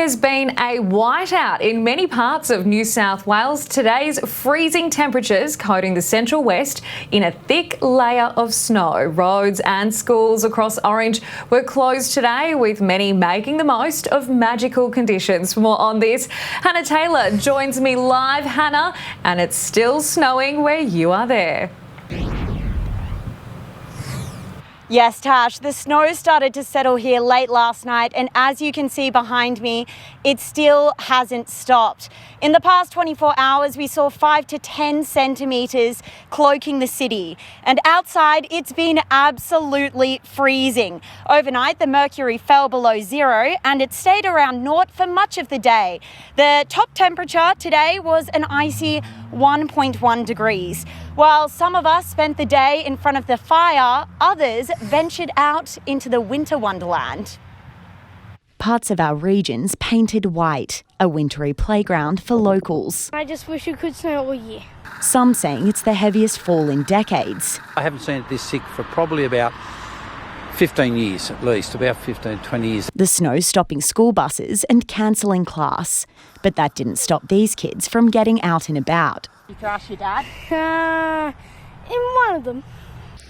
There's been a whiteout in many parts of New South Wales. Today's freezing temperatures coating the central west in a thick layer of snow. Roads and schools across Orange were closed today, with many making the most of magical conditions. For more on this, Hannah Taylor joins me live. Hannah, and it's still snowing where you are there. Yes, Tash, the snow started to settle here late last night, and as you can see behind me, it still hasn't stopped. In the past 24 hours, we saw 5 to 10 centimetres cloaking the city, and outside it's been absolutely freezing. Overnight, the mercury fell below zero and it stayed around naught for much of the day. The top temperature today was an icy 1.1 degrees. While some of us spent the day in front of the fire, others ventured out into the winter wonderland. Parts of our region's painted white, a wintry playground for locals. I just wish it could snow all year. Some saying it's the heaviest fall in decades. I haven't seen it this thick for probably about 15 years at least, about 15, 20 years. The snow stopping school buses and cancelling class. But that didn't stop these kids from getting out and about. You can ask your dad. In one of them.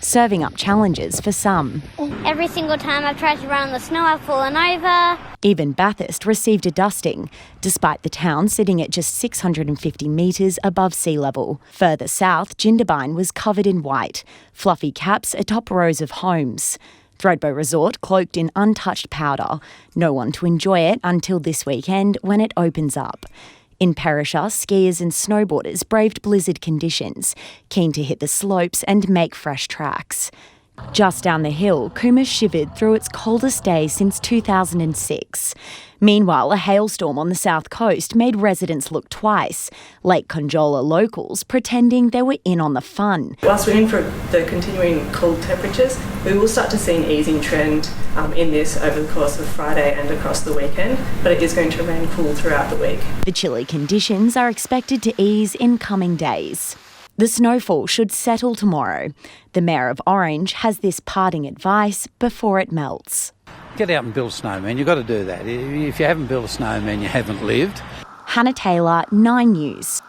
Serving up challenges for some. Every single time I've tried to run in the snow, I've fallen over. Even Bathurst received a dusting, despite the town sitting at just 650 metres above sea level. Further south, Jindabyne was covered in white, fluffy caps atop rows of homes. Thredbo Resort cloaked in untouched powder. No one to enjoy it until this weekend when it opens up. In Perisher, skiers and snowboarders braved blizzard conditions, keen to hit the slopes and make fresh tracks. Just down the hill, Cooma shivered through its coldest day since 2006. Meanwhile, a hailstorm on the south coast made residents look twice. Lake Conjola locals pretending they were in on the fun. Whilst we're in for the continuing cold temperatures, we will start to see an easing trend in this over the course of Friday and across the weekend, but it is going to remain cool throughout the week. The chilly conditions are expected to ease in coming days. The snowfall should settle tomorrow. The Mayor of Orange has this parting advice before it melts. Get out and build a snowman. You've got to do that. If you haven't built a snowman, you haven't lived. Hannah Taylor, 9 News.